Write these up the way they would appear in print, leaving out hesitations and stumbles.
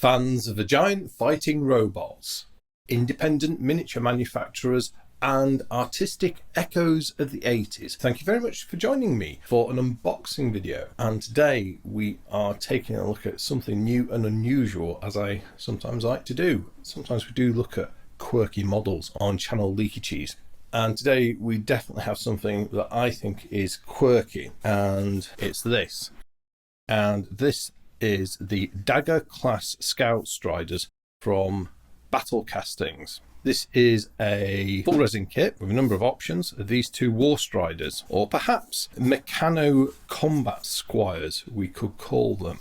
Fans of the giant fighting robots, independent miniature manufacturers, and artistic echoes of the 80s. Thank you very much for joining me for an unboxing video. And today we are taking a look at something new and unusual, as I sometimes like to do. Sometimes we do look at quirky models on channel Leaky Cheese. And today we definitely have something that I think is quirky, and it's this. And this is the Dagger Class Scout Striders from Battlecastings. This is a full resin kit with a number of options of these two war striders, or perhaps Mechano combat squires, we could call them.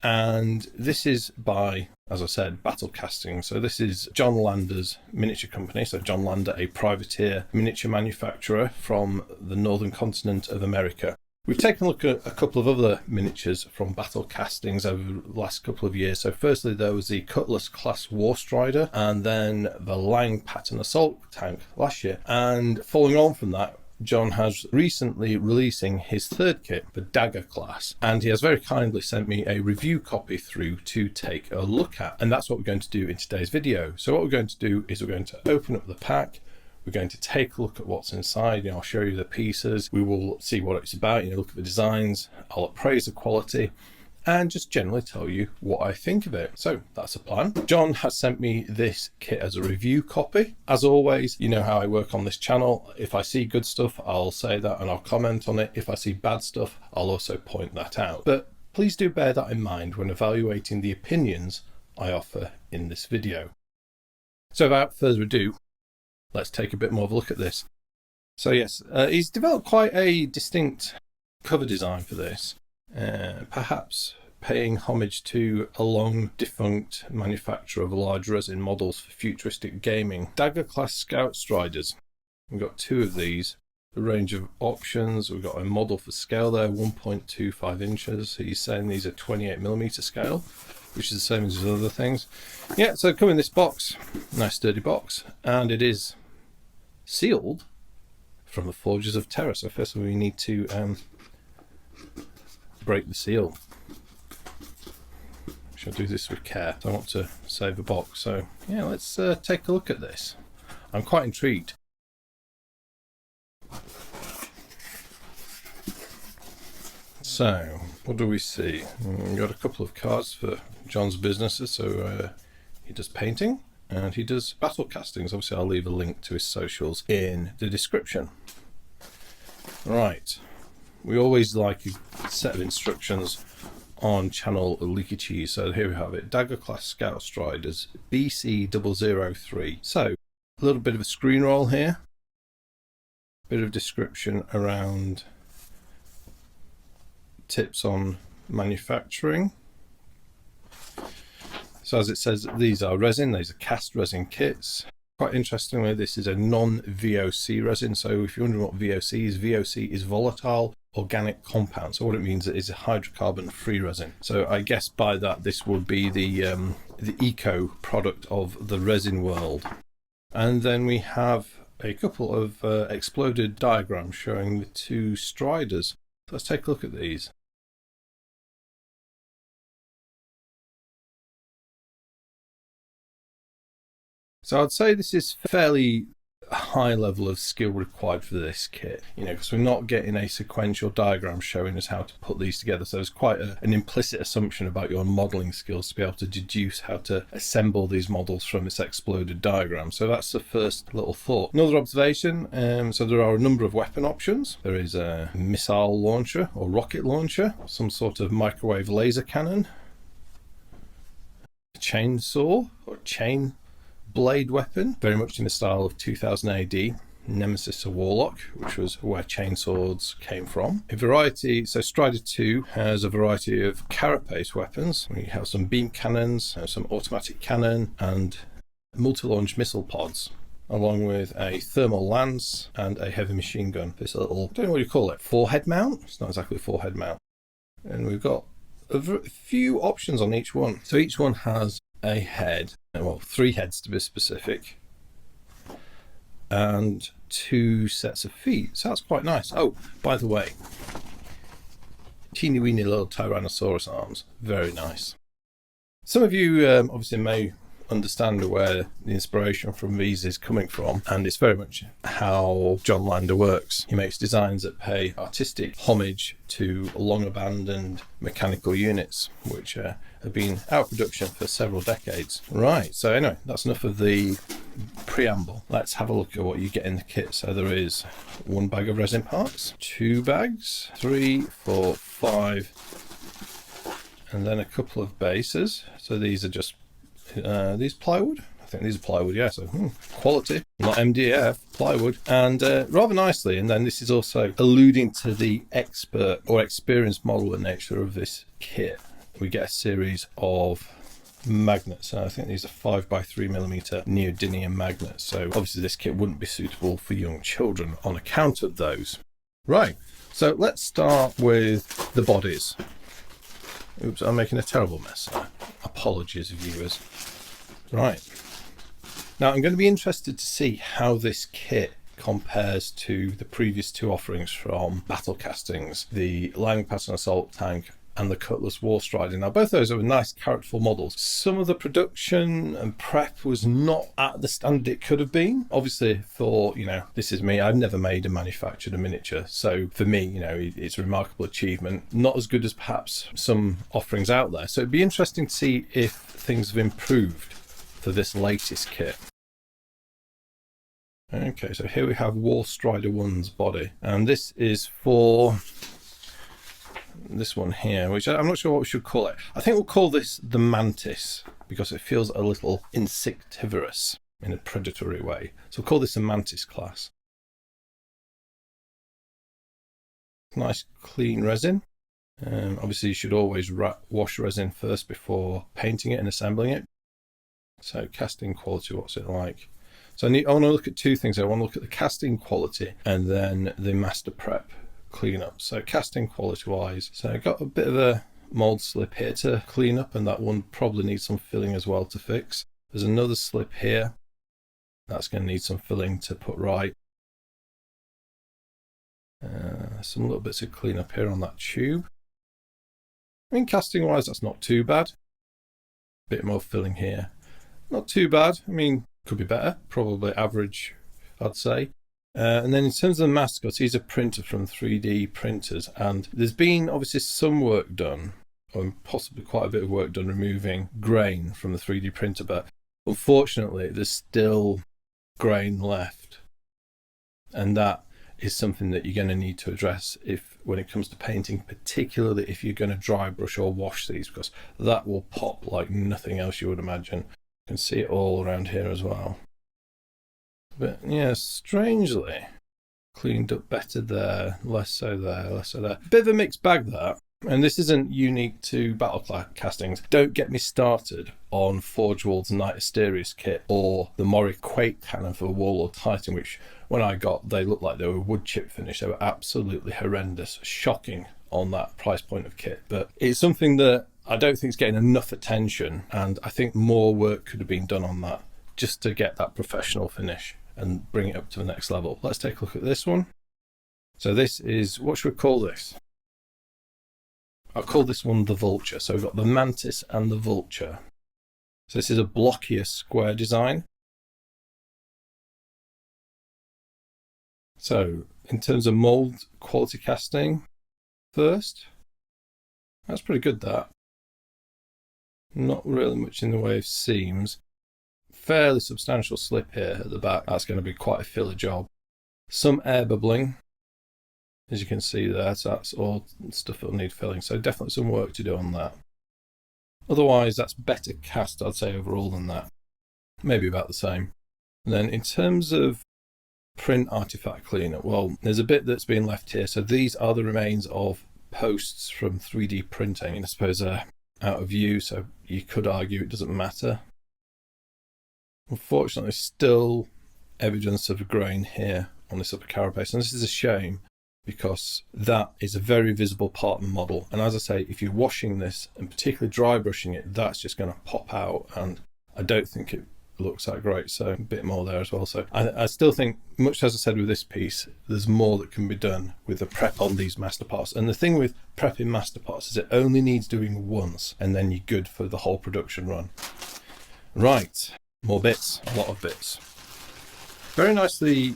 And this is by, as I said, Battlecastings. So this is John Lander's miniature company. So John Lander, a privateer miniature manufacturer from the northern continent of America. We've taken a look at a couple of other miniatures from Battlecastings over the last couple of years. So firstly, there was the Cutlass Class War Strider, and then the Lang Pattern Assault Tank last year. And following on from that, John has recently releasing his third kit, the Dagger Class, and he has very kindly sent me a review copy through to take a look at. And that's what we're going to do in today's video. So what we're going to do is we're going to open up the pack. We're going to take a look at what's inside. I'll show you the pieces. We will see what it's about. Look at the designs. I'll appraise the quality and just generally tell you what I think of it. So that's the plan. John has sent me this kit as a review copy. As always, you know how I work on this channel. If I see good stuff, I'll say that and I'll comment on it. If I see bad stuff, I'll also point that out. But please do bear that in mind when evaluating the opinions I offer in this video. So without further ado, let's take a bit more of a look at this. So yes, he's developed quite a distinct cover design for this, perhaps paying homage to a long defunct manufacturer of large resin models for futuristic gaming. Dagger Class Scout Striders. We've got two of these, a range of options. We've got a model for scale there, 1.25 inches. He's saying these are 28mm scale, which is the same as his other things. Yeah, so come in this box, nice sturdy box, and it is sealed from the Forges of Terror. So first we need to break the seal. I shall do this with care. I want to save the box. So yeah, let's take a look at this. I'm quite intrigued. So what do we see? We've got a couple of cards for John's businesses. So he does painting and he does Battlecastings. Obviously I'll leave a link to his socials in the description. Right, we always like a set of instructions on channel Leaky Cheese. So here we have it, Dagger Class Scout Striders BC003. So a little bit of a screen roll here, bit of description around tips on manufacturing. So as it says, these are resin, these are cast resin kits. Quite interestingly, this is a non-VOC resin. So if you're wondering what VOC is volatile organic compound. So what it means is a hydrocarbon free resin. So I guess by that this would be the eco product of the resin world. And then we have a couple of exploded diagrams showing the two striders. Let's take a look at these. So I'd say this is fairly high level of skill required for this kit, because we're not getting a sequential diagram showing us how to put these together. So there's quite an implicit assumption about your modelling skills to be able to deduce how to assemble these models from this exploded diagram. So that's the first little thought. Another observation, so there are a number of weapon options. There is a missile launcher or rocket launcher, some sort of microwave laser cannon, a chainsaw or chain blade weapon, very much in the style of 2000 AD, Nemesis, a warlock, which was where chainswords came from. A variety, so Strider 2 has a variety of carapace weapons. We have some beam cannons, some automatic cannon, and multi-launch missile pods, along with a thermal lance and a heavy machine gun. This little, I don't know what you call it, forehead mount? It's not exactly a forehead mount. And we've got a few options on each one. So each one has a head, well, 3 heads to be specific, and 2 sets of feet. So that's quite nice. Oh, by the way, teeny weeny little Tyrannosaurus arms, very nice. Some of you obviously may understand where the inspiration from these is coming from, and it's very much how John Lander works. He makes designs that pay artistic homage to long abandoned mechanical units which have been out of production for several decades. Right, so anyway, that's enough of the preamble. Let's have a look at what you get in the kit. So there is 1 bag of resin parts, 2 bags, 3, 4, 5, and then a couple of bases. So these are just these plywood. I think these are plywood, yeah, so quality, not MDF, plywood. And rather nicely, and then this is also alluding to the expert or experienced modeler nature of this kit, we get a series of magnets. And I think these are 5x3mm neodymium magnets, so obviously this kit wouldn't be suitable for young children on account of those. Right, so let's start with the bodies. Oops, I'm making a terrible mess. Apologies, viewers. Right. Now, I'm going to be interested to see how this kit compares to the previous 2 offerings from Battlecastings, the Lining Pattern Assault Tank and the Cutlass War Strider. Now, both those are nice characterful models. Some of the production and prep was not at the standard it could have been. Obviously, for, this is me, I've never made a manufactured miniature. So for me, it's a remarkable achievement. Not as good as perhaps some offerings out there. So it'd be interesting to see if things have improved for this latest kit. Okay, so here we have War Strider 1's body. And this is for this one here, which I'm not sure what we should call it. I think we'll call this the Mantis because it feels a little insectivorous in a predatory way. So we'll call this a Mantis class. Nice clean resin. Obviously you should always wash resin first before painting it and assembling it. So casting quality, what's it like? So I want to look at 2 things. I want to look at the casting quality and then the master prep clean up. So casting quality wise, so I got a bit of a mold slip here to clean up, and that one probably needs some filling as well to fix. There's another slip here that's going to need some filling to put right. Some little bits of clean up here on that tube. I mean, casting wise, that's not too bad. Bit more filling here, not too bad. I mean, could be better, probably average, I'd say. And then in terms of the mascots, he's a printer from 3D printers, and there's been obviously some work done, or possibly quite a bit of work done removing grain from the 3D printer, but unfortunately there's still grain left, and that is something that you're going to need to address when it comes to painting, particularly if you're going to dry brush or wash these, because that will pop like nothing else you would imagine. You can see it all around here as well. But yeah, strangely cleaned up better there, less so there, less so there. Bit of a mixed bag that, and this isn't unique to Battlecastings. Don't get me started on Forge World's Knight Asterius kit or the Mori Quake cannon for Warlord Titan, which when I got, they looked like they were wood chip finish. They were absolutely horrendous, shocking on that price point of kit. But it's something that I don't think is getting enough attention, and I think more work could have been done on that just to get that professional finish and bring it up to the next level. Let's take a look at this one. So this is, what should we call this? I'll call this one the Vulture. So we've got the Mantis and the Vulture. So this is a blockier square design. So in terms of mold quality casting first, that's pretty good, that. Not really much in the way of seams. Fairly substantial slip here at the back. That's going to be quite a filler job. Some air bubbling, as you can see there. So that's all stuff that will need filling. So definitely some work to do on that. Otherwise, that's better cast, I'd say, overall than that. Maybe about the same. And then in terms of print artifact cleanup, well, there's a bit that's been left here. So these are the remains of posts from 3D printing. And I suppose out of view, so you could argue it doesn't matter. Unfortunately, still evidence of grain here on this upper carapace, and this is a shame because that is a very visible part of the model. And as I say, if you're washing this and particularly dry brushing it, that's just going to pop out, and I don't think it looks that great, so a bit more there as well. So I still think, much as I said with this piece, there's more that can be done with the prep on these master parts. And the thing with prepping master parts is it only needs doing once, and then you're good for the whole production run. Right, more bits, a lot of bits. Very nicely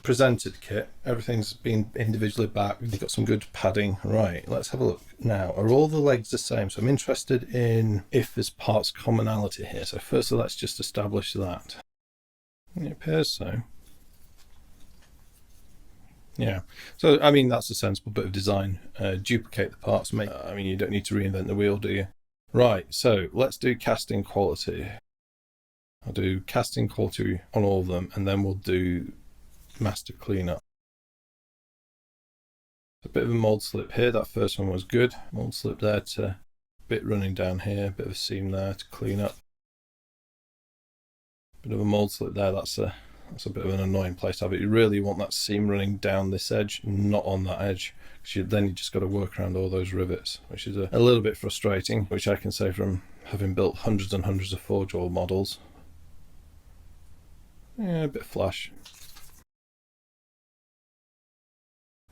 presented kit. Everything's been individually backed. You've got some good padding. Right, let's have a look now. Are all the legs the same? So I'm interested in if there's parts commonality here. So firstly, let's just establish that. It appears so. Yeah, so I mean, that's a sensible bit of design. Duplicate the parts. I mean, you don't need to reinvent the wheel, do you? Right, so let's do casting quality. I'll do casting quality on all of them, and then we'll do master cleanup. A bit of a mold slip here. That first one was good. Mold slip there to bit running down here. Bit of a seam there to clean up. Bit of a mold slip there. That's a bit of an annoying place to have it. You really want that seam running down this edge, not on that edge, because then you just got to work around all those rivets, which is a little bit frustrating, which I can say from having built hundreds and hundreds of Forge World models. Yeah, a bit flash.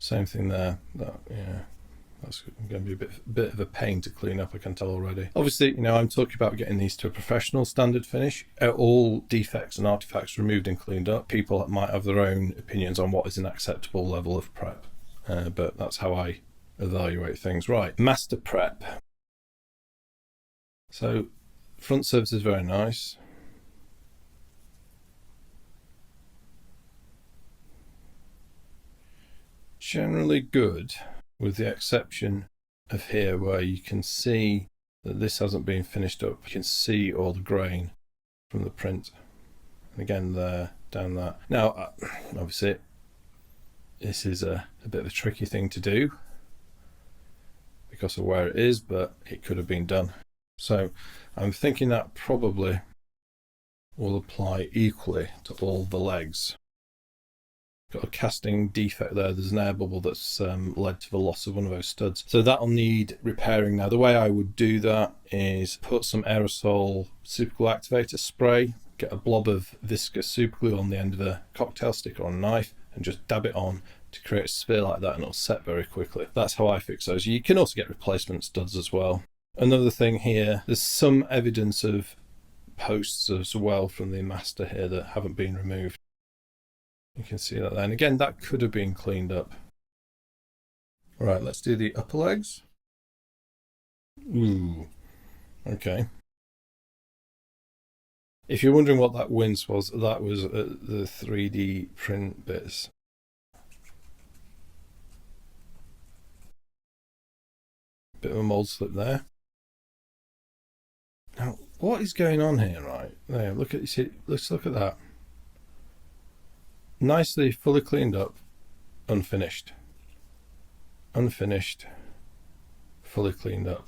Same thing there. That's going to be a bit of a pain to clean up, I can tell already. Obviously, you know, I'm talking about getting these to a professional standard finish. All defects and artifacts removed and cleaned up. People might have their own opinions on what is an acceptable level of prep, but that's how I evaluate things. Right, master prep. So front surface is very nice. Generally good, with the exception of here where you can see that this hasn't been finished up. You can see all the grain from the print, and again there, down that. Now obviously this is a bit of a tricky thing to do because of where it is, but it could have been done. So I'm thinking that probably will apply equally to all the legs. Got a casting defect there. There's an air bubble that's led to the loss of one of those studs. So that'll need repairing. Now the way I would do that is put some aerosol superglue activator spray, get a blob of viscous superglue on the end of a cocktail stick or a knife, and just dab it on to create a sphere like that, and it'll set very quickly. That's how I fix those. You can also get replacement studs as well. Another thing here, there's some evidence of posts as well from the master here that haven't been removed. You can see that there. And again, that could have been cleaned up. All right, let's do the upper legs. Ooh, okay. If you're wondering what that wince was, that was the 3D print bits. Bit of a mold slip there. Now, what is going on here, right? There, look at, see, let's look at that. Nicely, fully cleaned up, unfinished. Unfinished, fully cleaned up.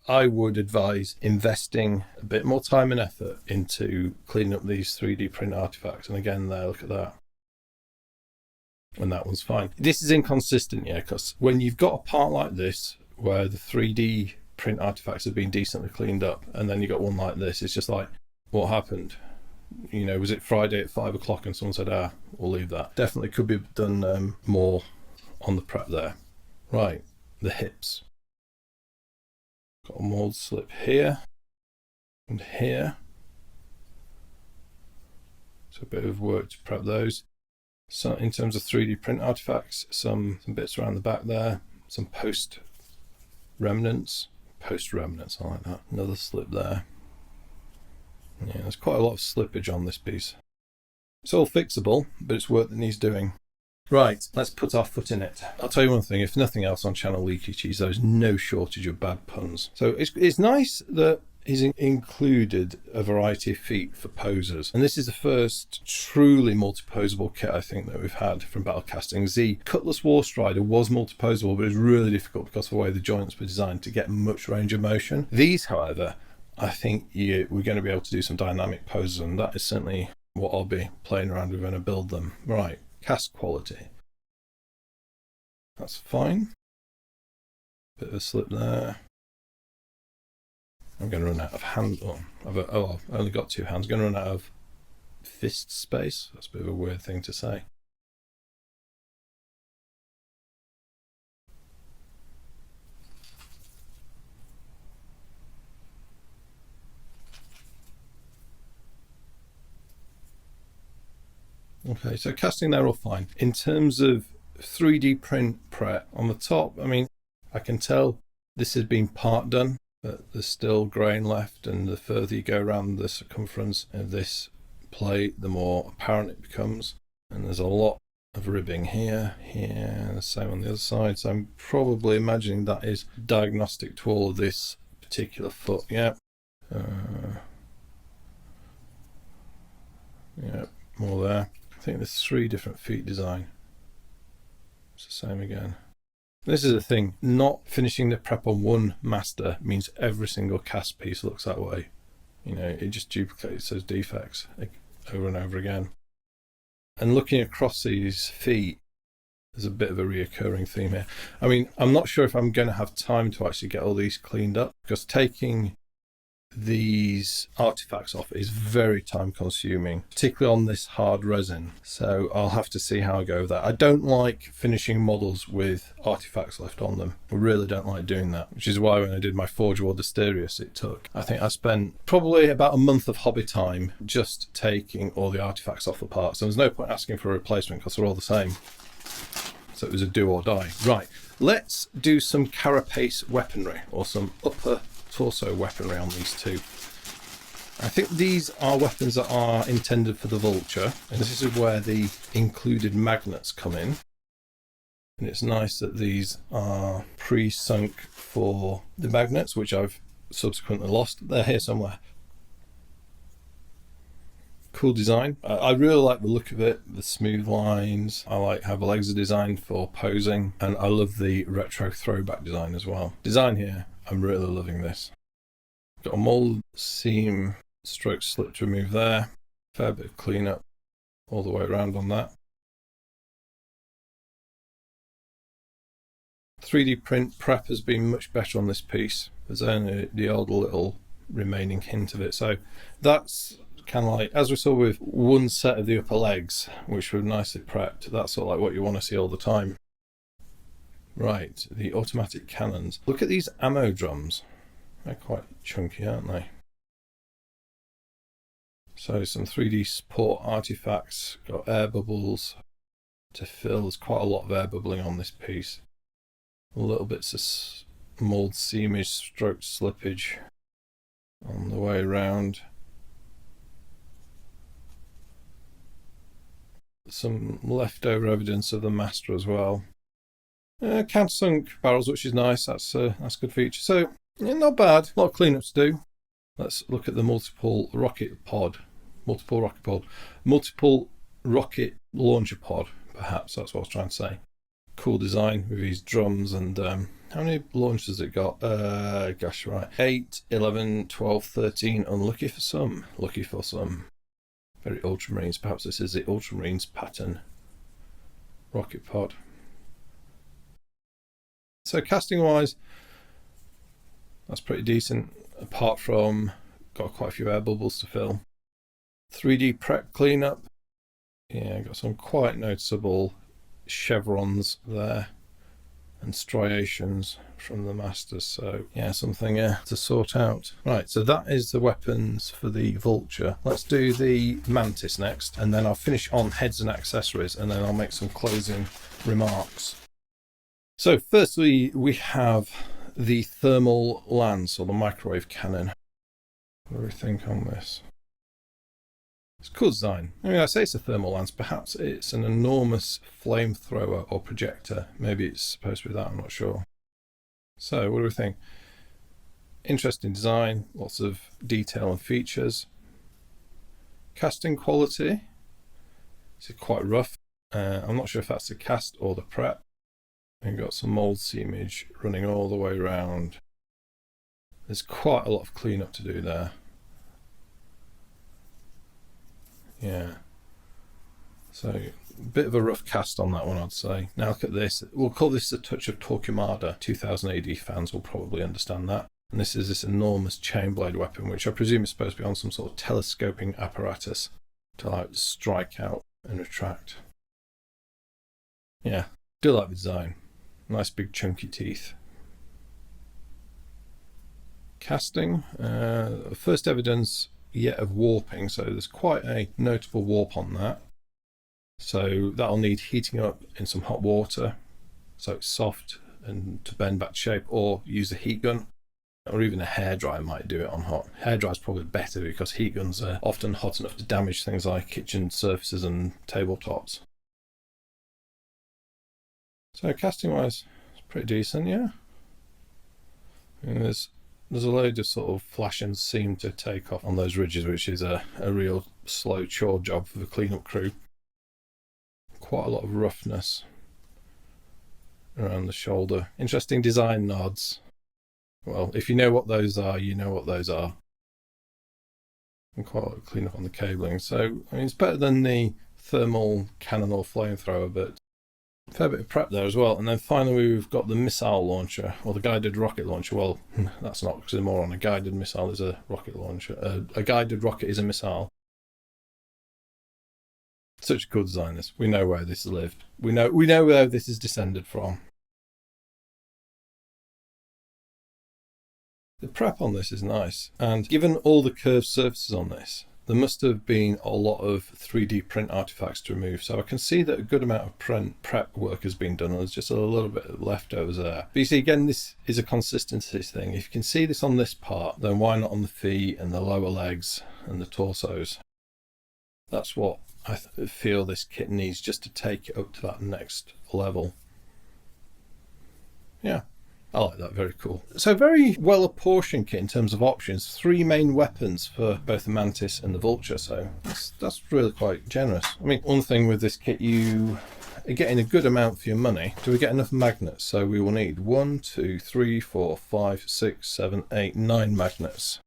I would advise investing a bit more time and effort into cleaning up these 3D print artifacts. And again, there, look at that. And that one's fine. This is inconsistent, yeah, because when you've got a part like this, where the 3D print artifacts have been decently cleaned up, and then you got one like this, it's just like, what happened? You know, was it Friday at 5 o'clock and someone said, we'll leave that? Definitely could be done more on the prep there. Right, the hips. Got a mold slip here and here. So a bit of work to prep those. So in terms of 3D print artifacts, some bits around the back there, some post remnants, I like that. Another slip there. Yeah, there's quite a lot of slippage on this piece. It's all fixable, but it's work that needs doing. Right, let's put our foot in it. I'll tell you one thing, if nothing else on channel Leaky Cheese, there's no shortage of bad puns. So it's nice that he's included a variety of feet for posers. And this is the first truly multi-posable kit I think that we've had from Battlecastings. The Cutlass War Strider was multi-posable, but it was really difficult because of the way the joints were designed to get much range of motion. These, however, I think we're going to be able to do some dynamic poses, and that is certainly what I'll be playing around with when I build them. Right, cast quality. That's fine. Bit of a slip there. I'm going to run out of hands. Oh, I've only got 2 hands. I'm going to run out of fist space. That's a bit of a weird thing to say. Okay, so casting there all fine. In terms of 3D print prep on the top, I mean, I can tell this has been part done, but there's still grain left, and the further you go around the circumference of this plate, the more apparent it becomes. And there's a lot of ribbing here, and the same on the other side. So I'm probably imagining that is diagnostic to all of this particular foot. Yeah. Yeah, more there. I think there's 3 different feet design. It's the same again. This is the thing, not finishing the prep on one master means every single cast piece looks that way. You know, it just duplicates those defects over and over again. And looking across these feet, there's a bit of a reoccurring theme here. I mean, I'm not sure if I'm going to have time to actually get all these cleaned up, because taking these artifacts off is very time consuming, particularly on this hard resin. So I'll have to see how I go with that. I don't like finishing models with artifacts left on them. I really don't like doing that, which is why when I did my Forge World Asterius, I think I spent probably about a month of hobby time just taking all the artifacts off the parts. So there's no point asking for a replacement because they're all the same. So it was a do or die. Right, let's do some carapace weaponry, or some upper torso weaponry on these two. I think these are weapons that are intended for the Vulture, and this is where the included magnets come in. And it's nice that these are pre-sunk for the magnets, which I've subsequently lost. They're here somewhere. Cool design. I really like the look of it, the smooth lines. I like how the legs are designed for posing, and I love the retro throwback design as well. Design here, I'm really loving this. Got a mold seam stroke slip to remove there. Fair bit of cleanup all the way around on that. 3D print prep has been much better on this piece. There's only the odd little remaining hint of it. So that's kind of like, as we saw with one set of the upper legs, which were nicely prepped, that's sort of like what you want to see all the time. Right, the automatic cannons. Look at these ammo drums. They're quite chunky, aren't they? So some 3D support artifacts. Got air bubbles to fill. There's quite a lot of air bubbling on this piece. Little bits of mold seamage, stroke slippage on the way around. Some leftover evidence of the master as well. Countersunk barrels, which is nice. That's a good feature. So yeah, not bad. A lot of cleanup to do. Let's look at the multiple rocket launcher pod. Perhaps that's what I was trying to say. Cool design with these drums, and how many launches has it got? Gosh, right. 8, 11, 12, 13. Unlucky for some. Lucky for some. Very Ultramarines. Perhaps this is the Ultramarines pattern rocket pod. So casting wise, that's pretty decent, apart from got quite a few air bubbles to fill. 3D prep cleanup. Yeah, got some quite noticeable chevrons there and striations from the masters. So yeah, something to sort out. Right, so that is the weapons for the Vulture. Let's do the Mantis next, and then I'll finish on heads and accessories, and then I'll make some closing remarks. So firstly, we have the thermal lance, or the microwave cannon. What do we think on this? It's a cool design. I mean, I say it's a thermal lance. Perhaps it's an enormous flamethrower or projector. Maybe it's supposed to be that, I'm not sure. So what do we think? Interesting design, lots of detail and features. Casting quality. It's quite rough. I'm not sure if that's the cast or the prep. And got some mold seamage running all the way around. There's quite a lot of cleanup to do there. Yeah. So a bit of a rough cast on that one, I'd say. Now look at this. We'll call this a touch of Torquemada. 2000 AD fans will probably understand that. And this is this enormous chain blade weapon, which I presume is supposed to be on some sort of telescoping apparatus to like strike out and retract. Yeah, do like the design. Nice big chunky teeth. Casting, first evidence yet of warping, so there's quite a notable warp on that. So that'll need heating up in some hot water so it's soft and to bend back to shape, or use a heat gun, or even a hairdryer might do it on hot. Hairdryer is probably better because heat guns are often hot enough to damage things like kitchen surfaces and tabletops. So casting wise, it's pretty decent, yeah. And there's a load of sort of flash and seam to take off on those ridges, which is a real slow chore job for the cleanup crew. Quite a lot of roughness around the shoulder. Interesting design nods. Well, if you know what those are, you know what those are. And quite a lot of cleanup on the cabling. So, I mean, it's better than the thermal cannon or flamethrower, but a fair bit of prep there as well. And then finally we've got the missile launcher, or the guided rocket launcher. Well, that's not oxymoron. A guided missile is a rocket launcher. A guided rocket is a missile. Such a cool design, this. We know where this lived. We know where this is descended from. The prep on this is nice, and given all the curved surfaces on this, there must have been a lot of 3D print artifacts to remove, so I can see that a good amount of prep work has been done, and there's just a little bit of leftovers there. But you see, again, this is a consistency thing. If you can see this on this part, then why not on the feet and the lower legs and the torsos? That's what I feel this kit needs, just to take it up to that next level. Yeah, I like that, very cool. So very well apportioned kit in terms of options. 3 main weapons for both the Mantis and the Vulture, so that's really quite generous. I mean, one thing with this kit, you are getting a good amount for your money. Do we get enough magnets? So we will need 1, 2, 3, 4, 5, 6, 7, 8, 9 magnets.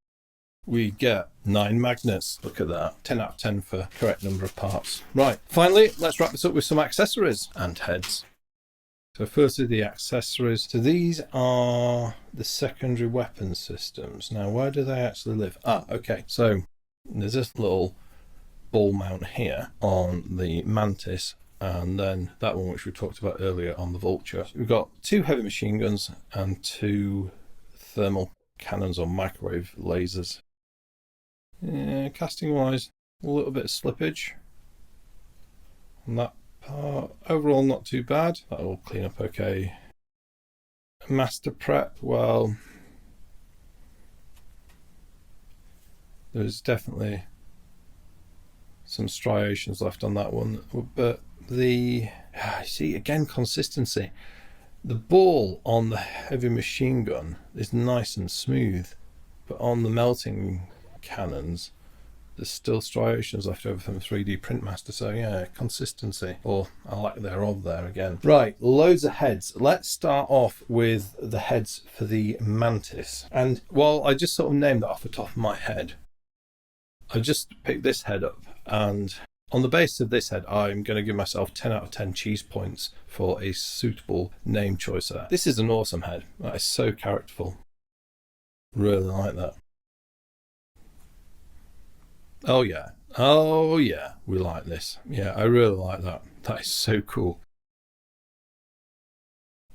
We get 9 magnets. Look at that. 10 out of 10 for correct number of parts. Right, finally, let's wrap this up with some accessories and heads. So firstly, the accessories. So these are the secondary weapon systems. Now, where do they actually live? Ah, okay. So there's this little ball mount here on the Mantis, and then that one which we talked about earlier on the Vulture. We've got 2 heavy machine guns and 2 thermal cannons or microwave lasers. Casting wise, a little bit of slippage on that part. Overall, not too bad. That'll clean up okay. Master prep, well, there's definitely some striations left on that one, but see, again, consistency. The ball on the heavy machine gun is nice and smooth, but on the melting cannons, there's still striations left over from 3D Printmaster. So yeah, consistency, or a lack thereof there again. Right, loads of heads. Let's start off with the heads for the Mantis. And while I just sort of named that off the top of my head, I just picked this head up, and on the basis of this head, I'm going to give myself 10 out of 10 cheese points for a suitable name choice there. This is an awesome head. That is so characterful. Really like that. Oh yeah, we like this. Yeah, I really like that. That is so cool.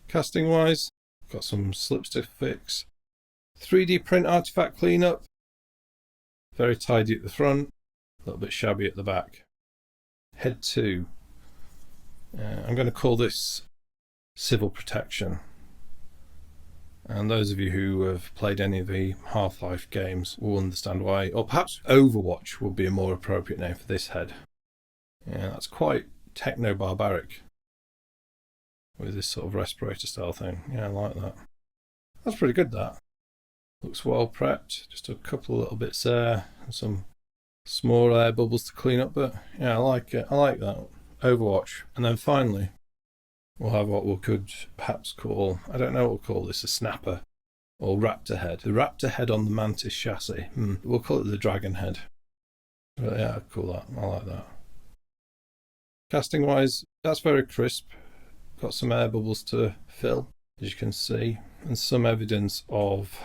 Casting wise, got some slipstick fix. 3D print artifact cleanup. Very tidy at the front, a little bit shabby at the back. Head 2. I'm going to call this Civil Protection. And those of you who have played any of the Half-Life games will understand why, or perhaps Overwatch would be a more appropriate name for this head. Yeah, that's quite techno-barbaric with this sort of respirator style thing. Yeah, I like that. That's pretty good, that. Looks well prepped, just a couple of little bits there, and some small air bubbles to clean up, but yeah, I like it. I like that. Overwatch. And then finally, we'll have what we could perhaps call, I don't know what we'll call this, a snapper or raptor head. The raptor head on the Mantis chassis. We'll call it the dragon head. But yeah, cool that. I like that. Casting wise, that's very crisp. Got some air bubbles to fill, as you can see, and some evidence of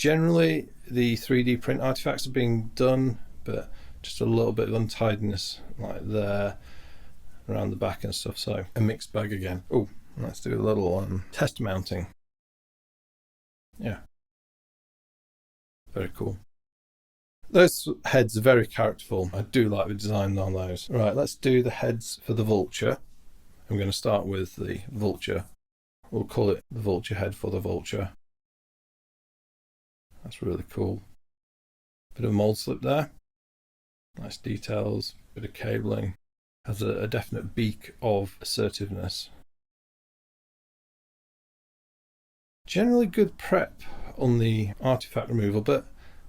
Generally, the 3D print artifacts are being done, but just a little bit of untidiness like there, around the back and stuff. So a mixed bag again. Oh, let's do a little test mounting. Yeah, very cool. Those heads are very characterful. I do like the design on those. Right, let's do the heads for the Vulture. I'm going to start with the Vulture. We'll call it the Vulture head for the Vulture. That's really cool. Bit of mold slip there. Nice details, bit of cabling. Has a definite beak of assertiveness. Generally good prep on the artifact removal, but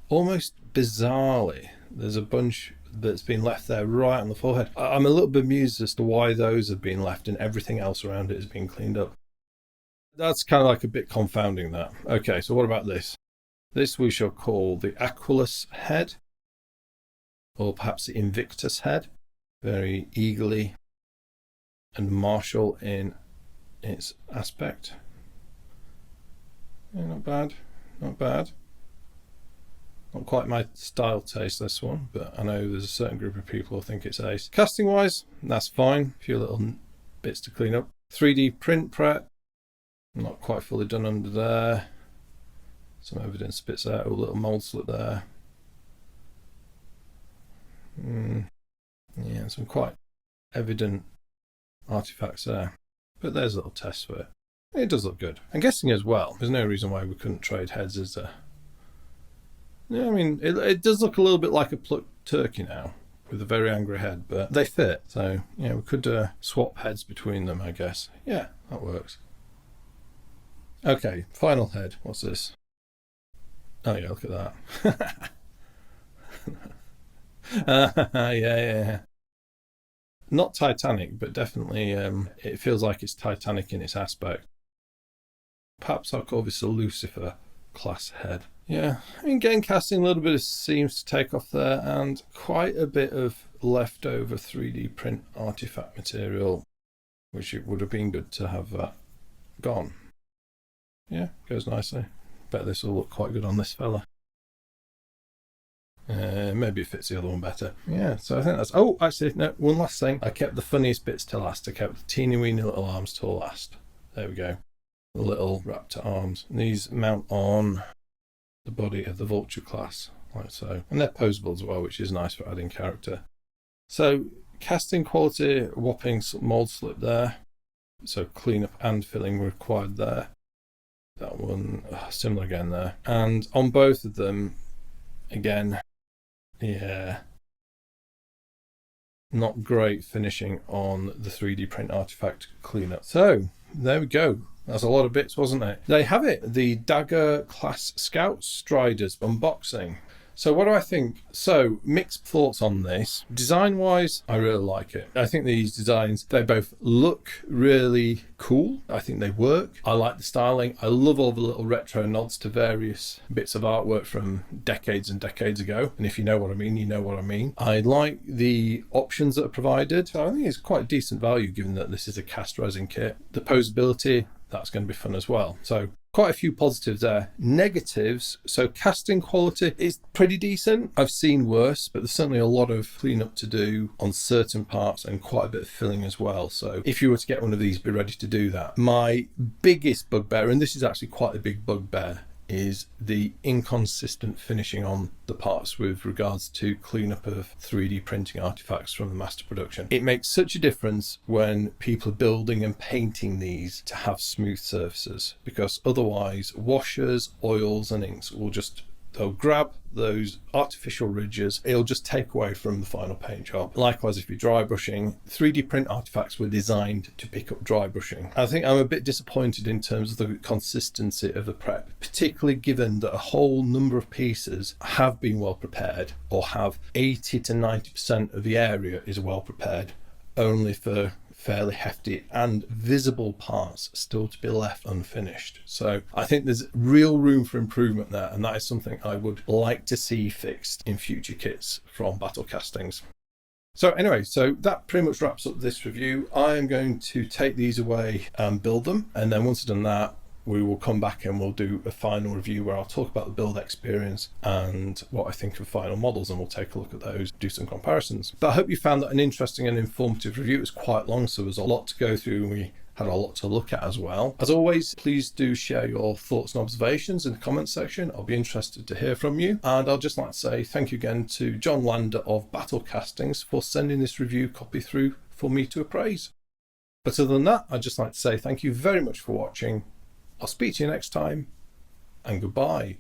almost bizarrely, there's a bunch that's been left there right on the forehead. I'm a little bemused as to why those have been left and everything else around it has been cleaned up. That's kind of like a bit confounding, that. Okay, so what about this? This we shall call the Aquilus head, or perhaps the Invictus head. Very eagerly and martial in its aspect. Yeah, not bad, not bad. Not quite my style taste, this one, but I know there's a certain group of people who think it's ace. Casting wise, that's fine. A few little bits to clean up. 3D print prep, not quite fully done under there. Some evidence spits out, a little mold slip there. Yeah, some quite evident artifacts there. But there's a little test for it. It does look good. I'm guessing as well, there's no reason why we couldn't trade heads, is there? Yeah, I mean, it does look a little bit like a plucked turkey now, with a very angry head, but they fit. So, yeah, we could swap heads between them, I guess. Yeah, that works. Okay, final head. What's this? Oh yeah, look at that. Yeah. Not Titanic, but definitely it feels like it's Titanic in its aspect. Perhaps I'll call this a Lucifer class head. Yeah, I mean, getting casting, a little bit of seams to take off there, and quite a bit of leftover 3D print artifact material, which it would have been good to have that gone. Yeah, goes nicely. Bet this will look quite good on this fella. Maybe it fits the other one better. Yeah, so I think that's... Oh, actually, no, one last thing. I kept the funniest bits to last. I kept the teeny weeny little arms to last. There we go. The little raptor arms. And these mount on the body of the Vulture class, like so. And they're posable as well, which is nice for adding character. So, casting quality, whopping mold slip there. So, cleanup and filling required there. That one, similar again there. And on both of them, again, yeah, not great finishing on the 3D print artifact cleanup. So, there we go. That's a lot of bits, wasn't it? There you have it, the Dagger Class Scout Striders unboxing. So what do I think? So, mixed thoughts on this. Design-wise, I really like it. I think these designs, they both look really cool. I think they work. I like the styling. I love all the little retro nods to various bits of artwork from decades and decades ago. And if you know what I mean, you know what I mean. I like the options that are provided. So I think it's quite decent value given that this is a cast resin kit. The posability, that's going to be fun as well. So quite a few positives there. Negatives, so casting quality is pretty decent. I've seen worse, but there's certainly a lot of cleanup to do on certain parts and quite a bit of filling as well. So if you were to get one of these, be ready to do that. My biggest bugbear, and this is actually quite a big bugbear, is the inconsistent finishing on the parts with regards to cleanup of 3D printing artifacts from the master production. It makes such a difference when people are building and painting these to have smooth surfaces, because otherwise washers, oils and inks will just, they'll grab those artificial ridges, it'll just take away from the final paint job. Likewise, if you're dry brushing, 3D print artifacts were designed to pick up dry brushing. I think I'm a bit disappointed in terms of the consistency of the prep, particularly given that a whole number of pieces have been well prepared, or have 80 to 90% of the area is well prepared, only for fairly hefty and visible parts still to be left unfinished. So I think there's real room for improvement there, and that is something I would like to see fixed in future kits from Battlecastings. So anyway, so that pretty much wraps up this review. I am going to take these away and build them, and then once I've done that, we will come back and we'll do a final review where I'll talk about the build experience and what I think of final models, and we'll take a look at those, do some comparisons. But I hope you found that an interesting and informative review. It was quite long, so there's a lot to go through, and we had a lot to look at as well. As always, please do share your thoughts and observations in the comments section. I'll be interested to hear from you. And I'd just like to say thank you again to John Lander of Battlecastings for sending this review copy through for me to appraise. But other than that, I'd just like to say thank you very much for watching. I'll speak to you next time, and goodbye.